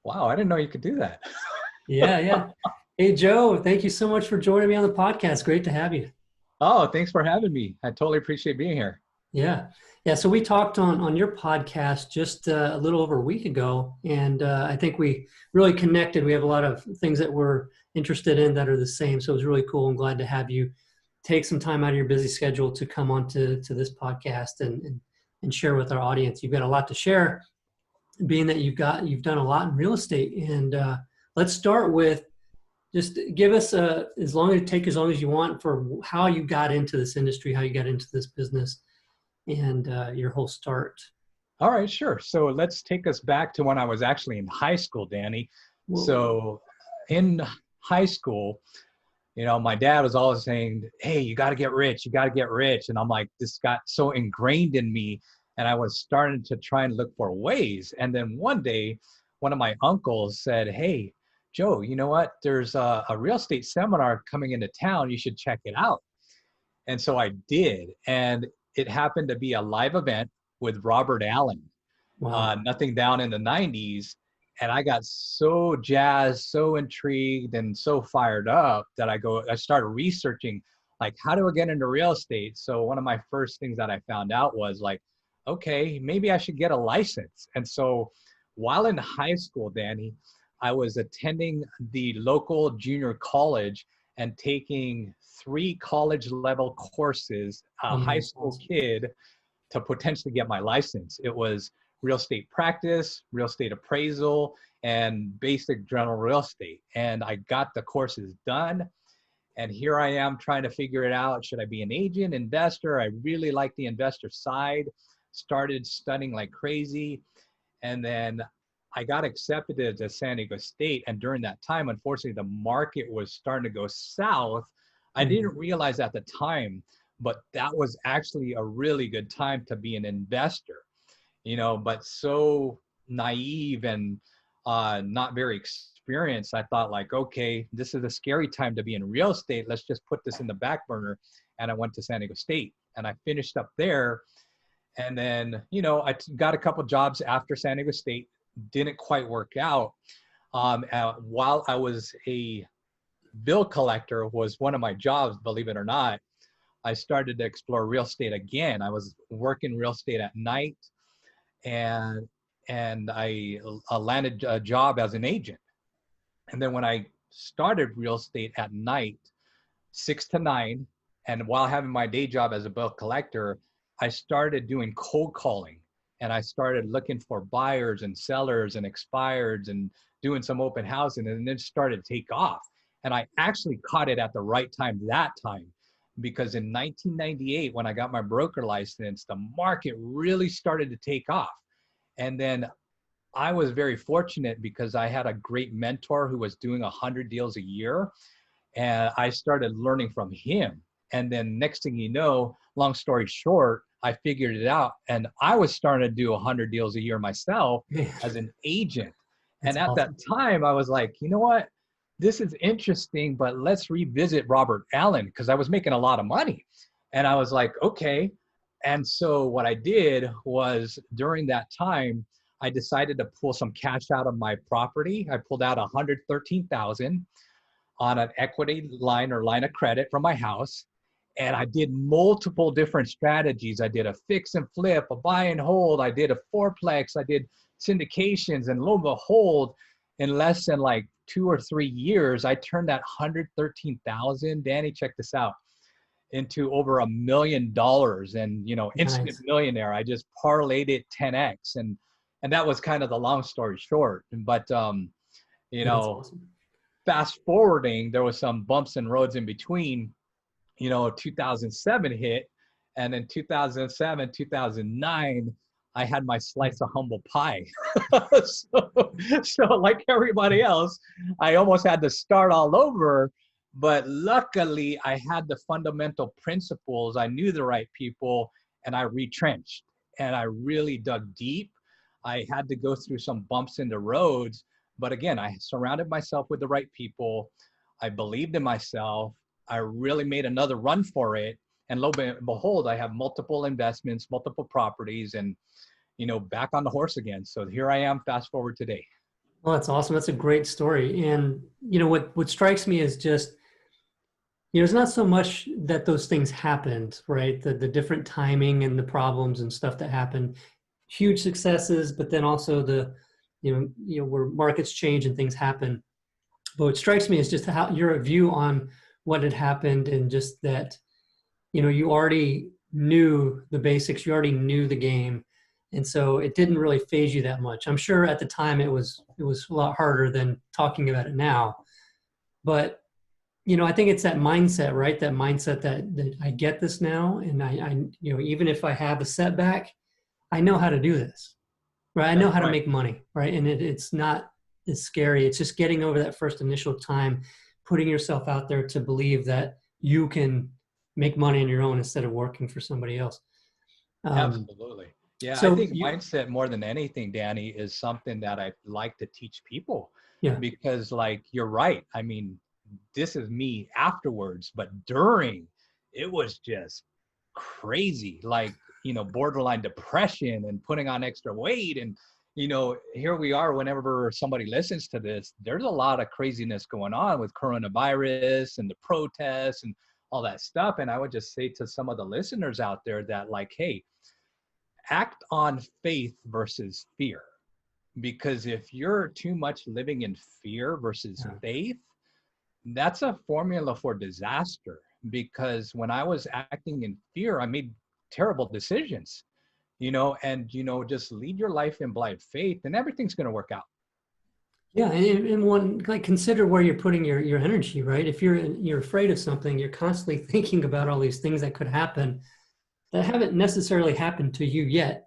Wow, I didn't know you could do that. Yeah, yeah. Hey, Joe, thank you so much for joining me on the podcast. Great to have you. Oh, thanks for having me. I totally appreciate being here. Yeah. Yeah. So we talked on your podcast just a little over a week ago, and I think we really connected. We have a lot of things that we're interested in that are the same. So it was really cool. I'm glad to have you take some time out of your busy schedule to come on to this podcast and share with our audience. You've got a lot to share, being that you've done a lot in real estate. And let's start with just give us as long as you want for how you got into this industry, how you got into this business, and your whole start. All right, sure. So let's take us back to when I was actually in high school, Danny. Whoa. So in high school, my dad was always saying, "Hey, you got to get rich. You got to get rich." And I'm like, this got so ingrained in me. And I was starting to try and look for ways. And then one day, one of my uncles said, "Hey, Joe, you know what? There's a real estate seminar coming into town. You should check it out." And so I did. And it happened to be a live event with Robert Allen, Wow. Nothing Down in the 90s. And I got so jazzed, so intrigued, and so fired up that I started researching, like, how do I get into real estate? So one of my first things that I found out was like, okay, maybe I should get a license. And so while in high school, Danny, I was attending the local junior college and taking 3 college level courses, a high school Awesome. kid, to potentially get my license. It was real estate practice, real estate appraisal, and basic general real estate. And I got the courses done. And here I am trying to figure it out. Should I be an agent, investor? I really like the investor side. Started studying like crazy. And then I got accepted to San Diego State. And during that time, unfortunately, the market was starting to go south. I Mhm. didn't realize at the time, but that was actually a really good time to be an investor, but so naive and not very experienced. I thought like, okay, this is a scary time to be in real estate. Let's just put this in the back burner. And I went to San Diego State and I finished up there. And then, I got a couple jobs after San Diego State, didn't quite work out. While I was a bill collector was one of my jobs, believe it or not, I started to explore real estate again. I was working real estate at night and I landed a job as an agent. And then when I started real estate at night, 6 to 9, and while having my day job as a bill collector, I started doing cold calling and I started looking for buyers and sellers and expireds and doing some open housing, and then it started to take off. And I actually caught it at the right time that time, because in 1998, when I got my broker license, the market really started to take off. And then I was very fortunate because I had a great mentor who was doing 100 deals a year. And I started learning from him. And then next thing you know, long story short, I figured it out. And I was starting to do 100 deals a year myself Man, as an agent. that's And at that awesome. time, I was like, you know what? This is interesting, but let's revisit Robert Allen because I was making a lot of money. And I was like, okay. And so what I did was during that time, I decided to pull some cash out of my property. I pulled out 113,000 on an equity line or line of credit from my house. And I did multiple different strategies. I did a fix and flip, a buy and hold. I did a fourplex. I did syndications. And lo and behold, in less than like 2 or 3 years, I turned that 113,000, Danny, check this out, into over $1 million and, instant Nice. millionaire. I just parlayed it 10x. And that was kind of the long story short. But, you Yeah, that's know, awesome. fast forwarding, there was some bumps and roads in between. 2007 hit, and in 2007, 2009, I had my slice of humble pie. so, so like everybody else, I almost had to start all over. But luckily, I had the fundamental principles. I knew the right people, and I retrenched. And I really dug deep. I had to go through some bumps in the roads, but again, I surrounded myself with the right people. I believed in myself. I really made another run for it. And lo and behold, I have multiple investments, multiple properties, and back on the horse again. So here I am, fast forward today. Well, that's awesome. That's a great story. And what strikes me is just, it's not so much that those things happened, right? The different timing and the problems and stuff that happened, huge successes, but then also where markets change and things happen. But what strikes me is just how your view on what had happened, and just that, you already knew the basics, you already knew the game. And so it didn't really phase you that much. I'm sure at the time it was a lot harder than talking about it now. But I think it's that mindset, right? That mindset that I get this now, and even if I have a setback, I know how to do this, right? I know That's how to right. make money, right? And it's not as scary. It's just getting over that first initial time, putting yourself out there to believe that you can make money on your own instead of working for somebody else. Um, Absolutely. Yeah, I so think mindset more than anything, Danny, is something that I like to teach people yeah, because, like, you're right. I mean, this is me afterwards, but during, it was just crazy, like, borderline depression and putting on extra weight. And, here we are, whenever somebody listens to this, there's a lot of craziness going on with coronavirus and the protests and all that stuff. And I would just say to some of the listeners out there that, like, hey, act on faith versus fear. Because if you're too much living in fear versus yeah. faith, that's a formula for disaster. Because when I was acting in fear, I made terrible decisions, and, just lead your life in blind faith and everything's going to work out. Yeah, and one, like, consider where you're putting your energy, right? If you're afraid of something, you're constantly thinking about all these things that could happen that haven't necessarily happened to you yet,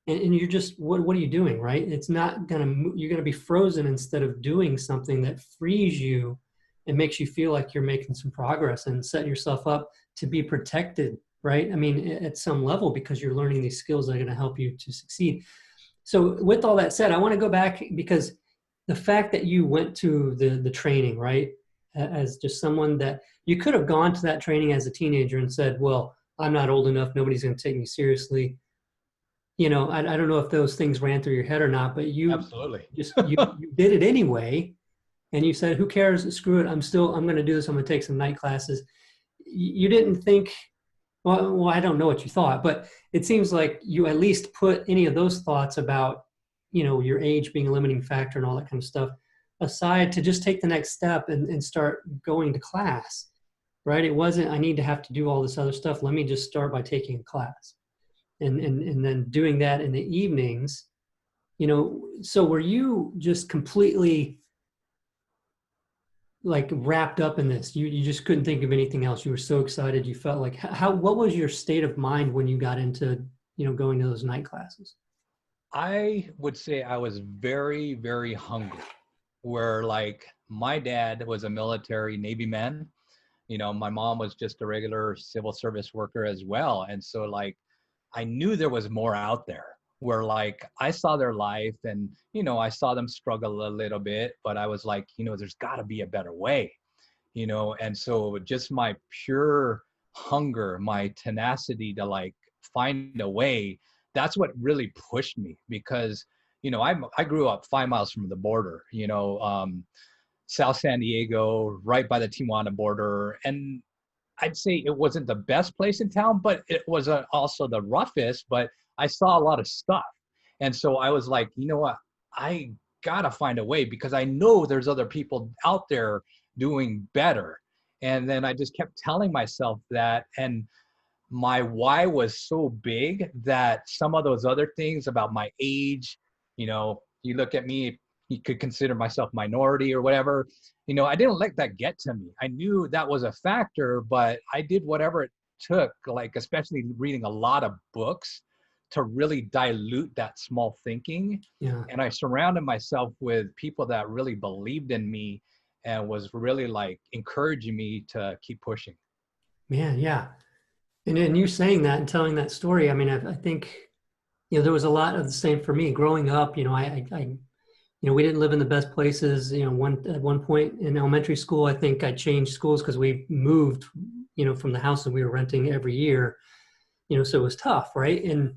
and you're just, what are you doing, right? It's not gonna, you're gonna be frozen instead of doing something that frees you and makes you feel like you're making some progress and set yourself up to be protected, right? I mean, at some level, because you're learning these skills that are going to help you to succeed. So with all that said, I want to go back, because the fact that you went to the training, right, as just someone that you could have gone to that training as a teenager and said, well, I'm not old enough, nobody's going to take me seriously. I don't know if those things ran through your head or not, but you Absolutely. just you did it anyway, and you said, who cares, screw it, I'm going to do this, I'm going to take some night classes. You didn't think, well, I don't know what you thought, but it seems like you at least put any of those thoughts about, your age being a limiting factor and all that kind of stuff aside, to just take the next step and start going to class, right? It wasn't, I need to have to do all this other stuff. Let me just start by taking a class, and then doing that in the evenings. So were you just completely, like, wrapped up in this? You just couldn't think of anything else. You were so excited. You felt like, what was your state of mind when you got into, going to those night classes? I would say I was very, very hungry. Where, like, my dad was a military Navy man, my mom was just a regular civil service worker as well. And so, like, I knew there was more out there, where, like, I saw their life and, I saw them struggle a little bit, but I was like, there's got to be a better way, and so just my pure hunger, my tenacity to, like, find a way, that's what really pushed me. Because, I grew up 5 miles from the border, South San Diego, right by the Tijuana border. And I'd say it wasn't the best place in town, but it was also the roughest. But I saw a lot of stuff. And so I was like, you know what? I got to find a way, because I know there's other people out there doing better. And then I just kept telling myself that. And my why was so big that some of those other things about my age, you look at me, you could consider myself minority or whatever, I didn't let that get to me. I knew that was a factor, but I did whatever it took, like, especially reading a lot of books, to really dilute that small thinking. Yeah, And I surrounded myself with people that really believed in me and was really, like, encouraging me to keep pushing. man, yeah. And you saying that and telling that story, I mean, I think, there was a lot of the same for me growing up. We didn't live in the best places. At one point in elementary school, I think I changed schools because we moved, from the house that we were renting every year. So it was tough, right? And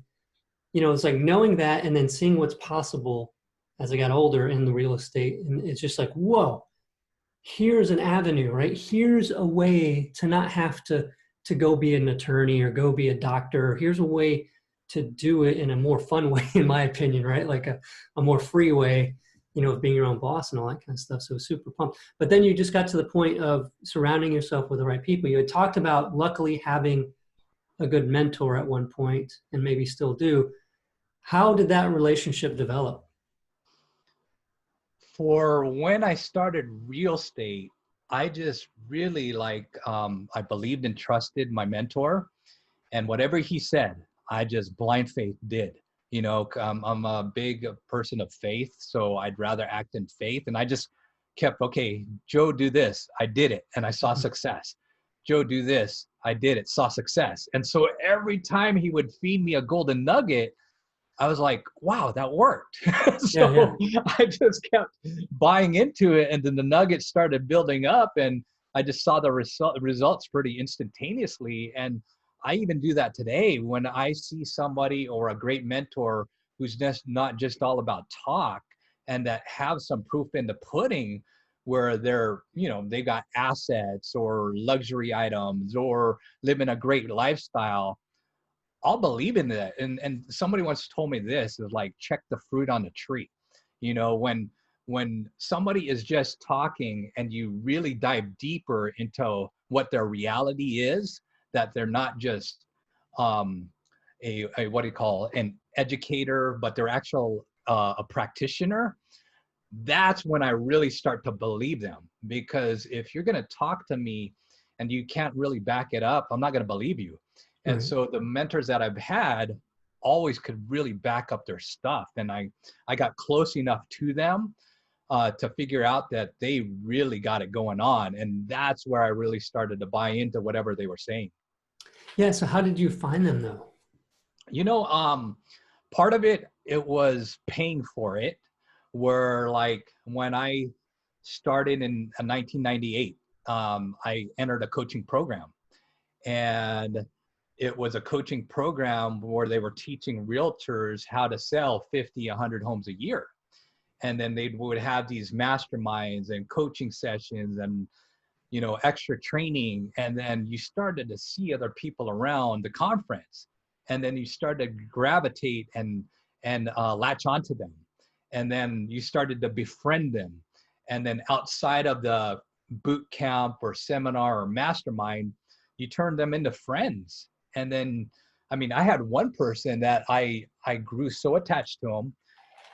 it's like knowing that, and then seeing what's possible, as I got older in the real estate. And it's just like, whoa, here's an avenue, right? Here's a way to not have to go be an attorney or go be a doctor. Here's a way to do it in a more fun way, in my opinion, right? Like a more free way, of being your own boss and all that kind of stuff. So super pumped. But then you just got to the point of surrounding yourself with the right people. You had talked about luckily having a good mentor at one point and maybe still do. How did that relationship develop? For when I started real estate, I just really I believed and trusted my mentor, and whatever he said, I just blind faith did. I'm a big person of faith, so I'd rather act in faith. And I just kept, okay, Joe, do this. I did it, and I saw success. Joe, do this. I did it, saw success. And so every time he would feed me a golden nugget, I was like, wow, that worked. So Yeah. I just kept buying into it, and then the nuggets started building up, and I just saw the results pretty instantaneously. And I even do that today when I see somebody or a great mentor who's just not just all about talk, and that have some proof in the pudding, where they got assets or luxury items or live in a great lifestyle. I'll believe in that. And somebody once told me this is like, check the fruit on the tree. When somebody is just talking and you really dive deeper into what their reality is, that they're not just a what do you call an educator, but they're actual a practitioner. That's when I really start to believe them. Because if you're going to talk to me and you can't really back it up, I'm not going to believe you. And Right. so the mentors that I've had always could really back up their stuff. And I got close enough to them to figure out that they really got it going on. And that's where I really started to buy into whatever they were saying. Yeah. So how did you find them though? You know, part of it was paying for it, where like when I started in 1998, I entered a coaching program. And it was a coaching program where they were teaching realtors how to sell 50, 100 homes a year. And then they would have these masterminds and coaching sessions and, extra training. And then you started to see other people around the conference. And then you started to gravitate and latch onto them. And then you started to befriend them. And then outside of the boot camp or seminar or mastermind, you turn them into friends. And then, I mean, I had one person that I grew so attached to him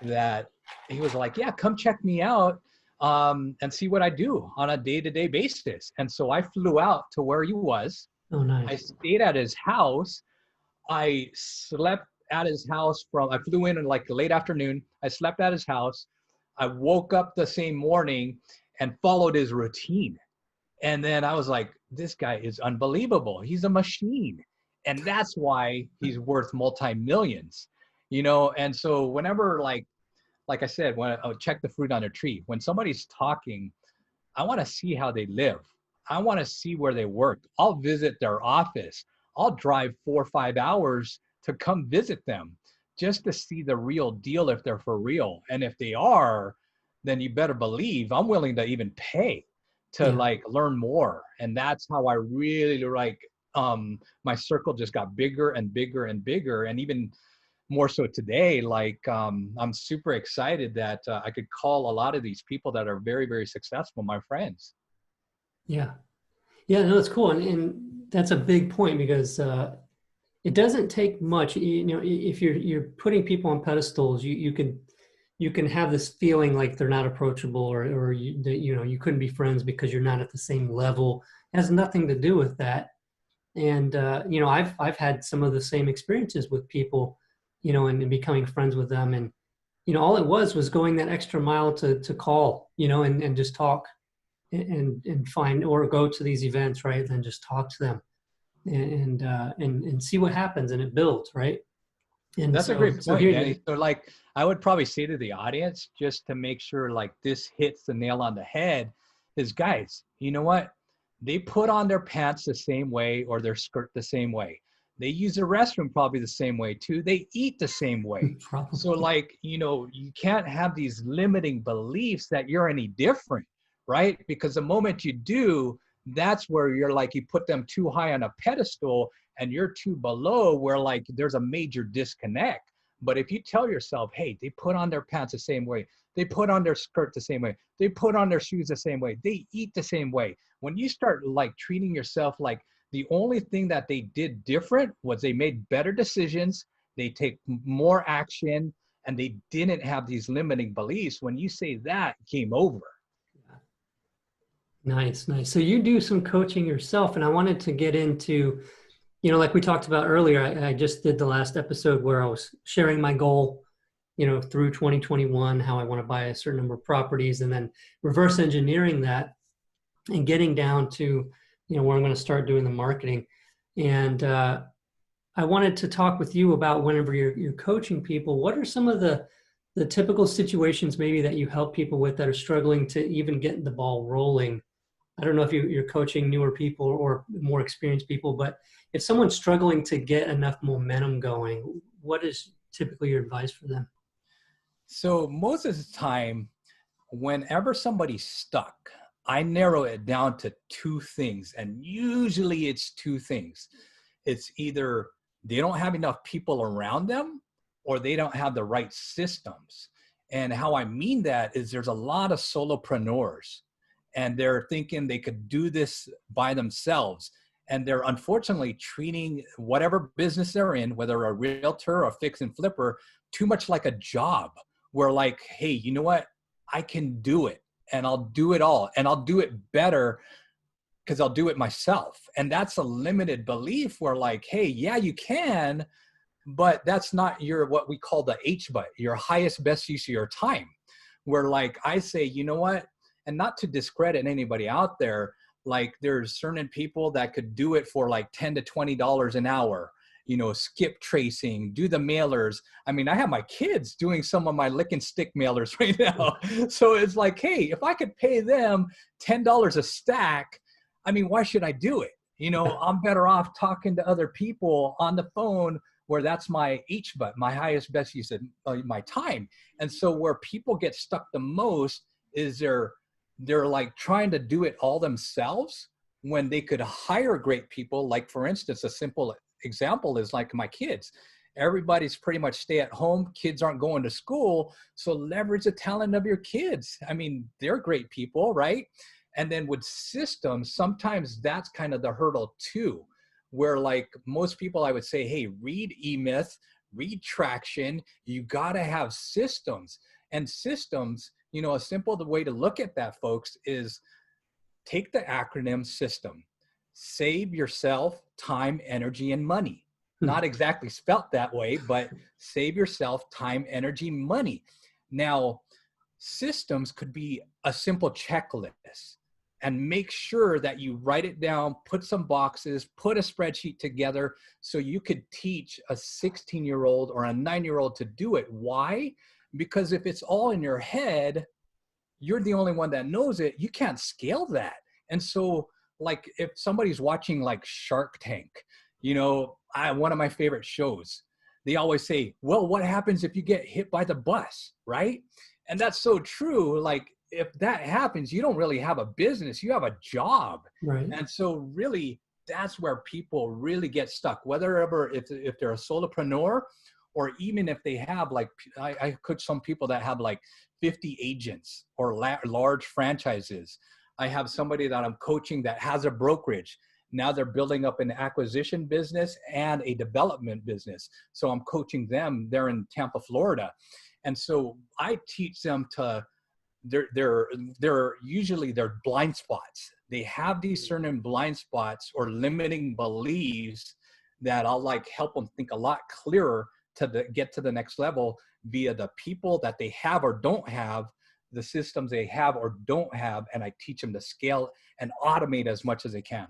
that he was like, yeah, come check me out and see what I do on a day-to-day basis. And so I flew out to where he was. Oh, I nice. stayed at his house. I slept at his house I flew in like late afternoon. I slept at his house. I woke up the same morning and followed his routine. And then I was like, this guy is unbelievable. He's a machine. And that's why he's worth multi-millions, And so whenever, like I said, when I check the fruit on a tree, when somebody's talking, I want to see how they live. I want to see where they work. I'll visit their office. I'll drive 4 or 5 hours to come visit them just to see the real deal, if they're for real. And if they are, then you better believe I'm willing to even pay to Yeah. learn more. And that's how I really my circle just got bigger and bigger and bigger. And even more so today, I'm super excited that I could call a lot of these people that are very, very successful my friends. Yeah. Yeah. No, it's cool. And that's a big point because it doesn't take much. If you're putting people on pedestals, you can have this feeling like they're not approachable or you couldn't be friends because you're not at the same level. It has nothing to do with that. And I've had some of the same experiences with people, and becoming friends with them. And all it was going that extra mile to call, and just talk and find or go to these events, right? Then just talk to them and see what happens, and it builds, right? And That's a so great so point, here Danny. So I would probably say to the audience, just to make sure this hits the nail on the head, is guys, you know what? They put on their pants the same way or their skirt the same way. They use the restroom probably the same way too. They eat the same way. So Probably. like, you can't have these limiting beliefs that you're any different, right? Because the moment you do, that's where you're like, you put them too high on a pedestal and you're too below, where like there's a major disconnect. But if you tell yourself, hey, they put on their pants the same way, they put on their skirt the same way, they put on their shoes the same way, they eat the same way. When you start like treating yourself like the only thing that they did different was they made better decisions, they take more action, and they didn't have these limiting beliefs. When you say that, game over. Nice, nice. So you do some coaching yourself, and I wanted to get into, like we talked about earlier, I just did the last episode where I was sharing my goal, through 2021, how I want to buy a certain number of properties, and then reverse engineering that and getting down to, where I'm going to start doing the marketing. And I wanted to talk with you about whenever you're coaching people, what are some of the typical situations maybe that you help people with that are struggling to even get the ball rolling? I don't know if you're coaching newer people or more experienced people, but if someone's struggling to get enough momentum going, what is typically your advice for them? So most of the time, whenever somebody's stuck, I narrow it down to two things. And usually it's two things. It's either they don't have enough people around them or they don't have the right systems. And how I mean that is there's a lot of solopreneurs and they're thinking they could do this by themselves. And they're unfortunately treating whatever business they're in, whether a realtor or fix and flipper, too much like a job. Where like, hey, you know what? I can do it and I'll do it all and I'll do it better because I'll do it myself. And that's a limited belief where like, hey, yeah, you can, but that's not your, what we call the HBUT, your highest best use of your time. Where like I say, you know what? And not to discredit anybody out there, like there's certain people that could do it for like $10 to $20 an hour, skip tracing, do the mailers. I mean, I have my kids doing some of my lick and stick mailers right now. So it's like, hey, if I could pay them $10 a stack, I mean, why should I do it? I'm better off talking to other people on the phone where that's my HBUT, my highest best use of my time. And so where people get stuck the most is they're like trying to do it all themselves when they could hire great people. Like for instance, a simple example is like my kids. Everybody's pretty much stay at home. Kids aren't going to school. So leverage the talent of your kids. I mean, they're great people, right? And then with systems, sometimes that's kind of the hurdle too, where like most people, I would say, hey, read eMyth, read Traction. You got to have systems. And systems, a simple way to look at that, folks, is take the acronym SYSTEM. Save yourself time, energy, and money. Not exactly spelt that way, but save yourself time, energy, money. Now, systems could be a simple checklist, and make sure that you write it down, put some boxes, put a spreadsheet together so you could teach a 16-year-old or a 9-year-old to do it. Why? Because if it's all in your head, you're the only one that knows it. You can't scale that. And so like if somebody's watching like Shark Tank, one of my favorite shows, they always say, well, what happens if you get hit by the bus, right? And that's so true. Like if that happens, you don't really have a business, you have a job. Right. And so really that's where people really get stuck, whether ever if they're a solopreneur or even if they have like, I coach some people that have like 50 agents or large franchises. I have somebody that I'm coaching that has a brokerage. Now they're building up an acquisition business and a development business. So I'm coaching them. They're in Tampa, Florida. And so I teach them to, they're usually their blind spots. They have these certain blind spots or limiting beliefs that I'll like help them think a lot clearer to get to the next level via the people that they have or don't have, the systems they have or don't have, and I teach them to scale and automate as much as they can.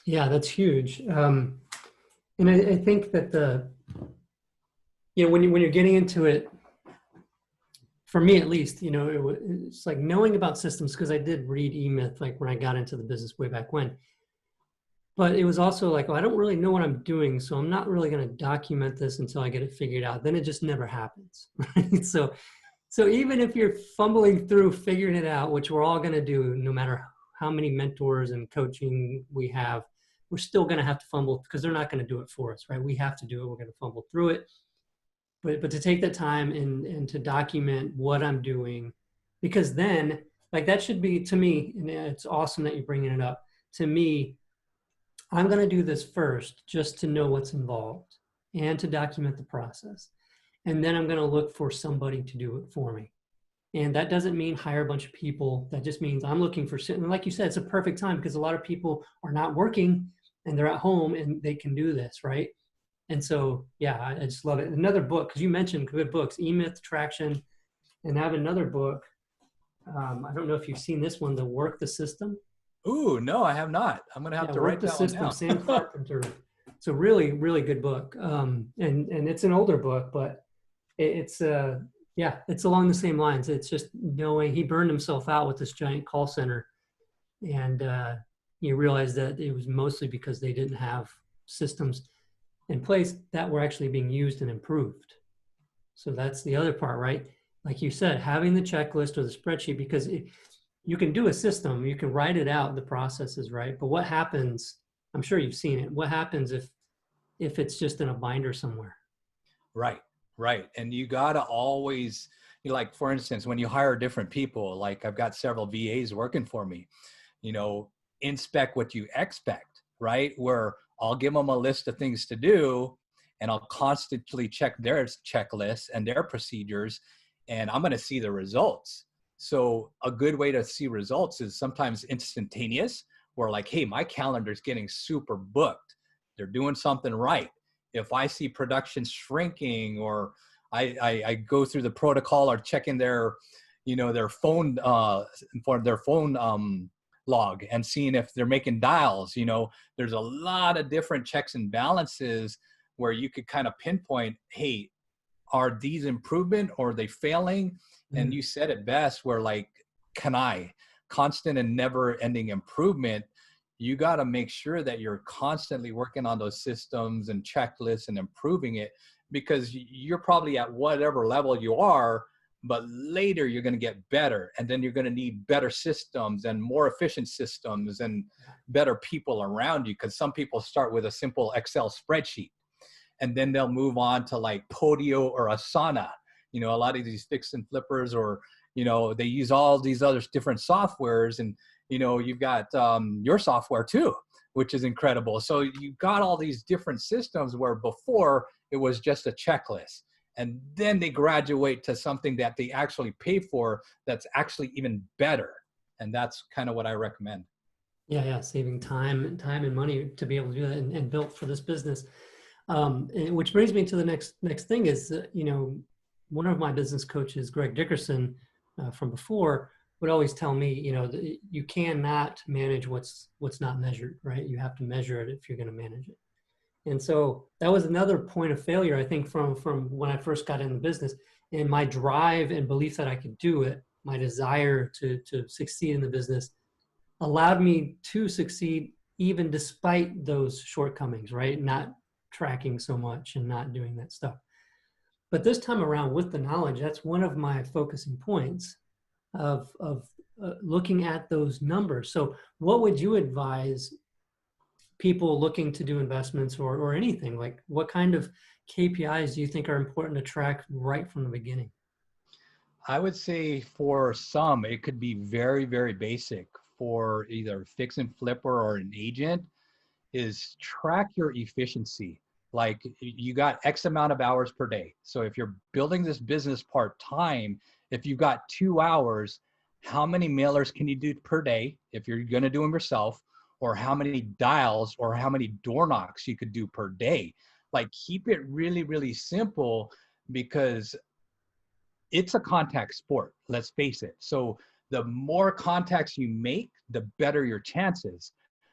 Yeah, that's huge. And I think that when you're getting into it, for me at least, it's like knowing about systems, because I did read eMyth like when I got into the business way back when. but it was also like, well, I don't really know what I'm doing, so I'm not really going to document this until I get it figured out. Then it just never happens, right? So even if you're fumbling through figuring it out, which we're all going to do, no matter how many mentors and coaching we have, we're still going to have to fumble because they're not going to do it for us, right? We have to do it. We're going to fumble through it. But to take that time and to document what I'm doing, because then, like, that should be, to me, and it's awesome that you're bringing it up. To me, I'm going to do this first just to know what's involved and to document the process. And then I'm going to look for somebody to do it for me. And that doesn't mean hire a bunch of people. That just means I'm looking for, and like you said, it's a perfect time because a lot of people are not working and they're at home and they can do this, right? And so, yeah, I just love it. Another book, because you mentioned good books, E-Myth, Traction, and I have another book. I don't know if you've seen this one, The Work the System. Ooh, no, I have not. I'm going to have to Work write the that one System, down. Sam Carpenter. It's a really, really good book. And it's an older book, but it's it's along the same lines. It's just knowing he burned himself out with this giant call center. And you realize that it was mostly because they didn't have systems in place that were actually being used and improved. So that's the other part, right? Like you said, having the checklist or the spreadsheet, because you can do a system, you can write it out, the processes, right? But what happens, I'm sure you've seen it, what happens if it's just in a binder somewhere? Right, right. And you got to always, like, for instance, when you hire different people, like I've got several VAs working for me, inspect what you expect, right? Where I'll give them a list of things to do and I'll constantly check their checklists and their procedures, and I'm going to see the results. So a good way to see results is sometimes instantaneous, where like, hey, my calendar's getting super booked. They're doing something right. If I see production shrinking, or I go through the protocol or checking their, their phone for their phone log and seeing if they're making dials, there's a lot of different checks and balances where you could kind of pinpoint, hey, are these improvement or are they failing? And you said it best, where like, constant and never ending improvement. You got to make sure that you're constantly working on those systems and checklists and improving it, because you're probably at whatever level you are, but later you're going to get better. And then you're going to need better systems and more efficient systems and better people around you. Because some people start with a simple Excel spreadsheet, and then they'll move on to like Podio or Asana. A lot of these fix and flippers, or, they use all these other different softwares, and, you've got your software too, which is incredible. So you've got all these different systems where before it was just a checklist, and then they graduate to something that they actually pay for that's actually even better. And that's kind of what I recommend. Yeah, saving time and money to be able to do that and built for this business. Which brings me to the next thing is, one of my business coaches, Greg Dickerson, from before, would always tell me, you cannot manage what's not measured, right? You have to measure it if you're going to manage it. And so that was another point of failure, I think, from when I first got in the business, and my drive and belief that I could do it, my desire to succeed in the business allowed me to succeed even despite those shortcomings, right? Not tracking so much and not doing that stuff. But this time around, with the knowledge, that's one of my focusing points of looking at those numbers. So what would you advise people looking to do investments or anything? Like, what kind of KPIs do you think are important to track right from the beginning? I would say for some, it could be very, very basic. For either fix and flipper or an agent, is track your efficiency. Like, you got X amount of hours per day. So if you're building this business part-time, if you've got 2 hours, how many mailers can you do per day if you're going to do them yourself? Or how many dials or how many door knocks you could do per day? Like, keep it really, really simple, because it's a contact sport, let's face it. So the more contacts you make, the better your chances.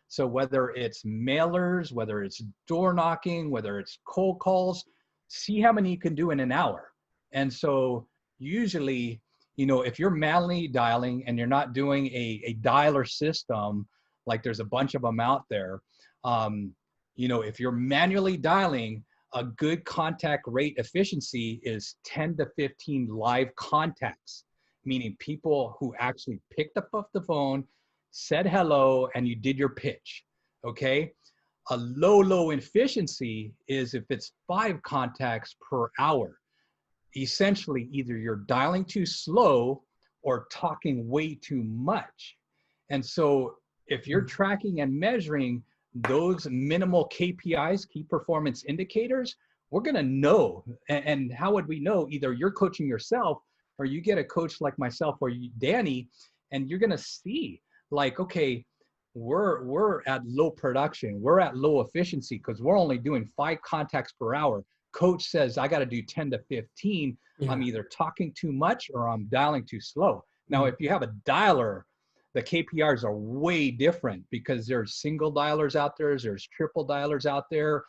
So whether it's mailers, whether it's door knocking, whether it's cold calls, see how many you can do in an hour. And so usually, if you're manually dialing and you're not doing a dialer system, like there's a bunch of them out there, You know, if you're manually dialing, a good contact rate efficiency is 10 to 15 live contacts, meaning people who actually picked up the phone, said hello, and you did your pitch. Okay. A low efficiency is if it's 5 contacts per hour. Essentially, either you're dialing too slow or talking way too much. And so if you're tracking and measuring those minimal KPIs, key performance indicators, we're going to know. And how would we know? Either you're coaching yourself or you get a coach like myself or you, Danny, and you're going to see like, okay, we're at low production. We're at low efficiency because we're only doing 5 contacts per hour. Coach says I got to do 10 to 15. Yeah. I'm either talking too much or I'm dialing too slow. Now, if you have a dialer, the KPIs are way different because there's single dialers out there, there's triple dialers out there,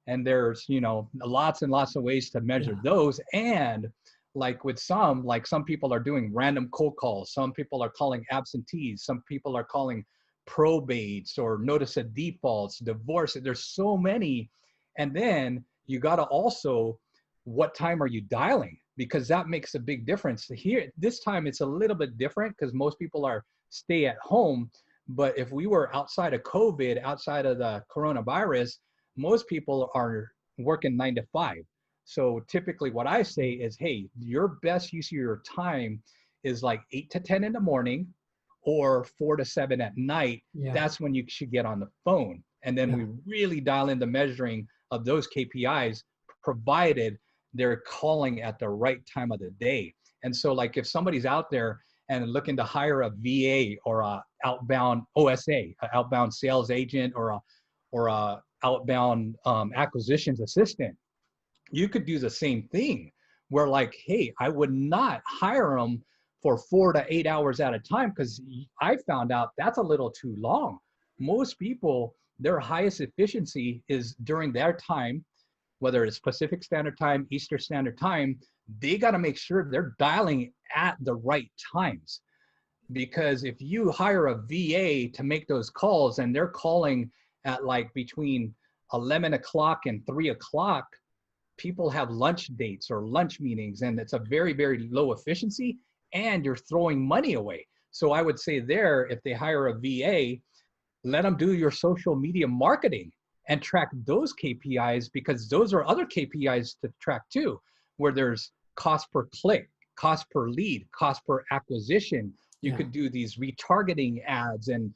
and there's, you know, lots and lots of ways to measure those. And like with some, like some people are doing random cold calls, some people are calling absentees, some people are calling probates or notice of defaults, divorce. There's so many. And then you got to also, what time are you dialing? Because that makes a big difference. Here, this time it's a little bit different because most people are stay at home. But if we were outside of COVID, outside of the coronavirus, most people are working 9 to 5. So typically what I say is, hey, your best use of your time is like 8 to 10 in the morning or 4 to 7 at night. Yeah. That's when you should get on the phone. And then we really dial in the measuring of those KPIs, provided they're calling at the right time of the day. And so like if somebody's out there and looking to hire a VA or a outbound OSA, an outbound sales agent, or a outbound acquisitions assistant, you could do the same thing where like, hey, I would not hire them for 4 to 8 hours at a time because I found out that's a little too long. Most people, their highest efficiency is during their time, whether it's Pacific Standard Time, Eastern Standard Time. They got to make sure they're dialing at the right times. Because if you hire a VA to make those calls and they're calling at like between 11 o'clock and 3 o'clock, people have lunch dates or lunch meetings, and it's a very low efficiency, and you're throwing money away. So I would say there, if they hire a VA, let them do your social media marketing and track those KPIs, because those are other KPIs to track too, where there's cost per click, cost per lead, cost per acquisition. You could do these retargeting ads and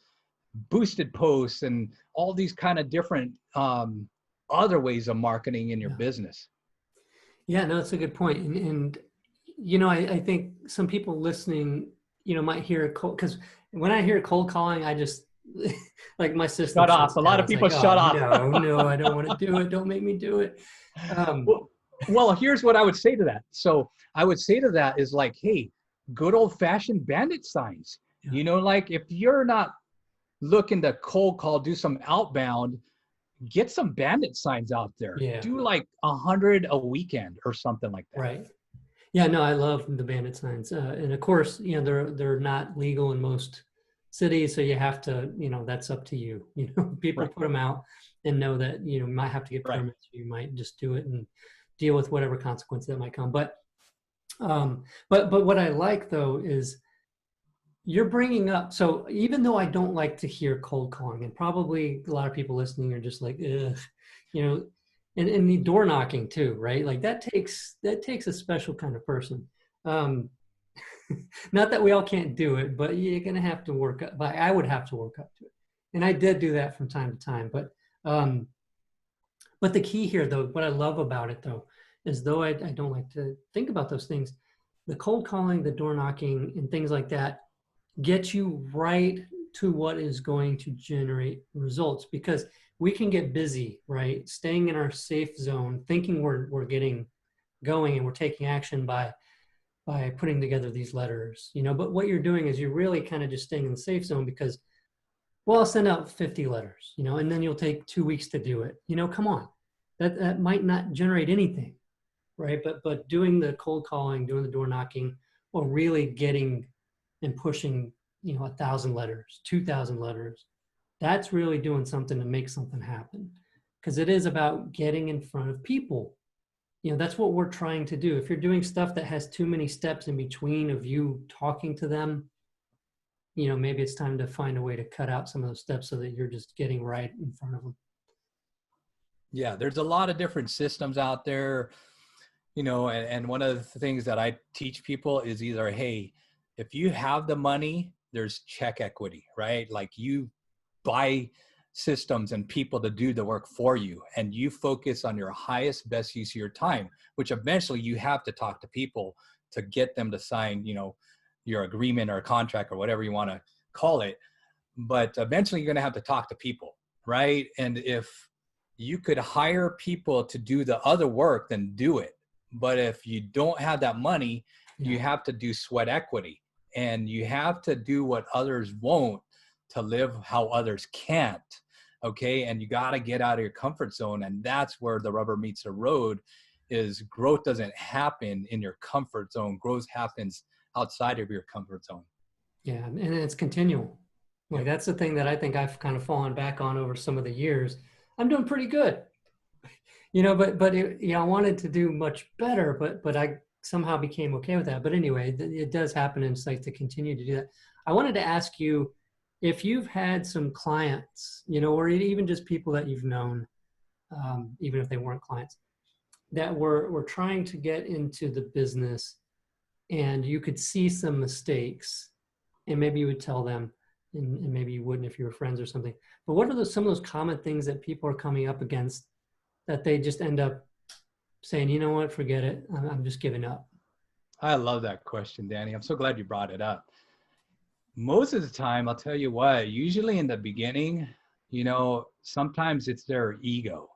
boosted posts and all these kind of different other ways of marketing in your business. Yeah, no, that's a good point. And you know, I think some people listening, you know, might hear cold, because when I hear cold calling, I just like my system shut off. A lot of people like, shut off. No, I don't want to do it. Don't make me do it. Well, here's what I would say to that. So I would say to that is like, hey, good old fashioned bandit signs. Yeah. You know, like if you're not looking to cold call, do some outbound, get some bandit signs out there. Yeah. Do like 100 a weekend or something like that. Right. Yeah, no, I love the bandit signs. And of course, you know, they're not legal in most cities. So you have to, you know, that's up to you. You know, people put them out and know that, you know, you might have to get permits. You might just do it and deal with whatever consequence that might come. But what I like though is you're bringing up, so even though I don't like to hear cold calling, and probably a lot of people listening are just like, ugh, you know, and the door knocking too, right? Like that takes a special kind of person. Not that we all can't do it, but you're going to have to work up, but I would have to work up to it. And I did do that from time to time. But the key here though, what I love about it though, is though I don't like to think about those things, the cold calling, the door knocking and things like that get you right to what is going to generate results, because we can get busy, right? Staying in our safe zone, thinking we're getting going and we're taking action by putting together these letters, you know, but what you're doing is you're really kind of just staying in the safe zone because, well, I'll send out 50 letters, you know, and then you'll take 2 weeks to do it. You know, come on, that might not generate anything, right? But doing the cold calling, doing the door knocking, or really getting and pushing, you know, 1,000 letters, 2,000 letters, that's really doing something to make something happen. Because it is about getting in front of people. That's what we're trying to do. If you're doing stuff that has too many steps in between of you talking to them, maybe it's time to find a way to cut out some of those steps so that you're just getting right in front of them. Yeah, there's a lot of different systems out there, and one of the things that I teach people is either, hey, if you have the money, there's check equity, right? Like you buy systems and people to do the work for you, and you focus on your highest, best use of your time, which eventually you have to talk to people to get them to sign, your agreement or a contract or whatever you want to call it. But eventually you're going to have to talk to people, right? And if you could hire people to do the other work, then do it. But if you don't have that money, you have to do sweat equity, and you have to do what others won't to live how others can't. Okay. And you got to get out of your comfort zone. And that's where the rubber meets the road. Is growth doesn't happen in your comfort zone. Growth happens outside of your comfort zone. Yeah. And it's continual. Like that's the thing that I think I've kind of fallen back on over some of the years. I'm doing pretty good, but I wanted to do much better, but I somehow became okay with that. But anyway, it does happen, and it's like to continue to do that. I wanted to ask you if you've had some clients, or even just people that you've known, even if they weren't clients, that were trying to get into the business, and you could see some mistakes, and maybe you would tell them, and maybe you wouldn't if you were friends or something. But what are some of those common things that people are coming up against that they just end up saying, you know what, forget it, I'm just giving up? I love that question, Danny. I'm so glad you brought it up. Most of the time, I'll tell you what, usually in the beginning, sometimes it's their ego,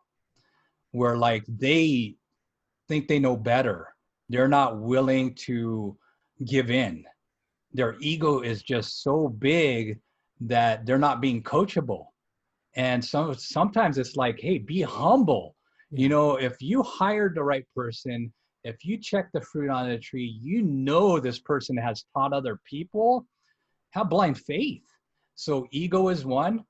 where like they think they know better. They're not willing to give in. Their ego is just so big that they're not being coachable. And sometimes it's like, hey, be humble. If you hired the right person, if you check the fruit on the tree, this person has taught other people, have blind faith. So ego is one.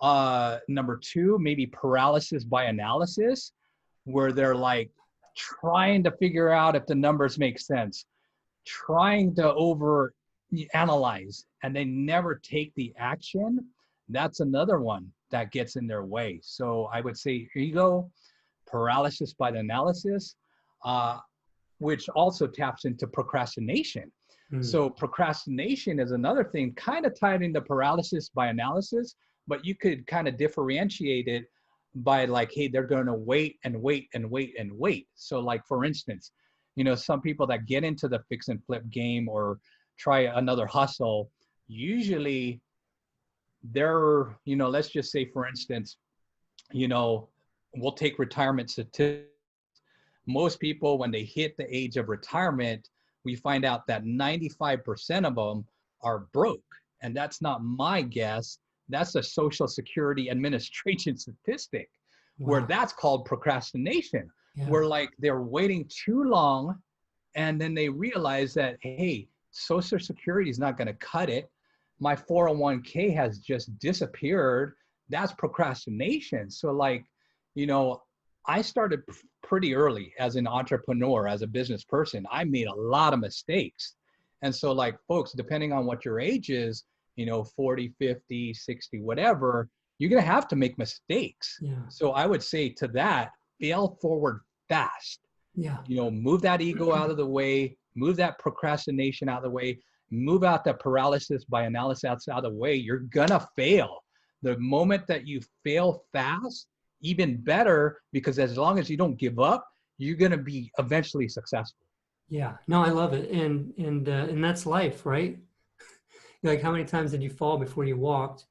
Number two, maybe paralysis by analysis, where they're like trying to figure out if the numbers make sense, trying to over analyze, and they never take the action. That's another one that gets in their way. So I would say ego, paralysis by the analysis, which also taps into procrastination. So procrastination is another thing kind of tied into paralysis by analysis, but you could kind of differentiate it by like, hey, they're going to wait and wait and wait and wait. So like, for instance, some people that get into the fix and flip game or try another hustle, usually they're, let's just say, for instance, we'll take retirement statistics. Most people, when they hit the age of retirement, we find out that 95% of them are broke. And that's not my guess. That's a Social Security Administration statistic. Wow. Where that's called procrastination, where like they're waiting too long, and then they realize that, hey, Social Security is not going to cut it. My 401k has just disappeared. That's procrastination. So like, I started pretty early as an entrepreneur, as a business person. I made a lot of mistakes. And so like, folks, depending on what your age is, 40, 50, 60, whatever, you're going to have to make mistakes. Yeah. So I would say to that, fail forward fast. Yeah. Move that ego out of the way, move that procrastination out of the way, move out the paralysis by analysis out of the way. You're going to fail. The moment that you fail fast, even better, because as long as you don't give up, you're going to be eventually successful. Yeah, no, I love it. And that's life, right? Like, how many times did you fall before you walked?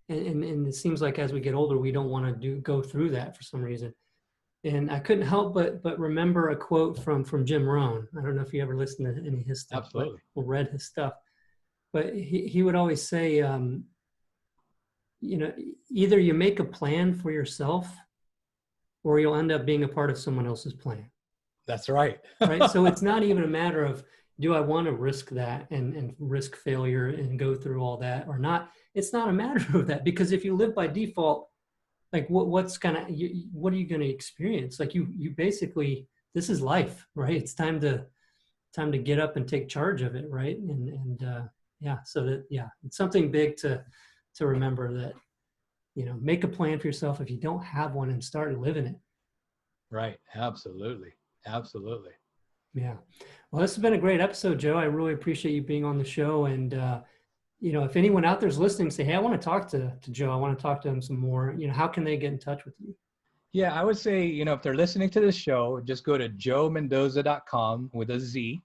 And it seems like as we get older, we don't want to go through that for some reason. And I couldn't help but remember a quote from Jim Rohn. I don't know if you ever listened to any of his stuff. Absolutely. Or read his stuff. But he would always say, either you make a plan for yourself or you'll end up being a part of someone else's plan. That's right. Right. So it's not even a matter of do I want to risk that and risk failure and go through all that or not? It's not a matter of that, because if you live by default, like what are you going to experience? Like you basically, this is life, right? It's time to get up and take charge of it, right? And yeah, so that, yeah, it's something big to remember, that, make a plan for yourself if you don't have one and start living it. Right. Absolutely. Absolutely. Yeah. Well, this has been a great episode, Joe. I really appreciate you being on the show. And, if anyone out there is listening, say, hey, I want to talk to Joe. I want to talk to him some more. How can they get in touch with you? Yeah, I would say, if they're listening to this show, just go to joemendoza.com with a Z.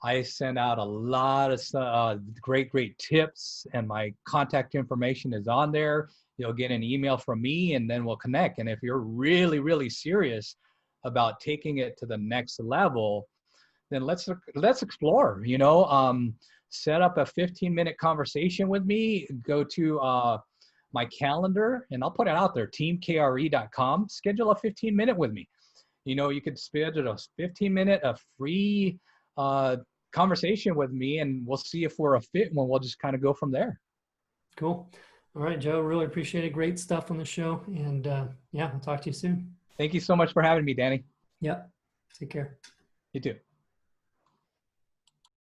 I send out a lot of great tips, and my contact information is on there. You'll get an email from me, and then we'll connect. And if you're really, really serious about taking it to the next level, then let's explore. Set up a 15-minute conversation with me. Go to my calendar, and I'll put it out there, teamkre.com. Schedule a 15-minute with me. You could schedule a 15-minute, a free conversation with me, and we'll see if we're a fit, and we'll just kind of go from there. Cool. All right, Joe, really appreciate it. Great stuff on the show. And yeah, I'll talk to you soon. Thank you so much for having me, Danny. Yep. Take care. You too.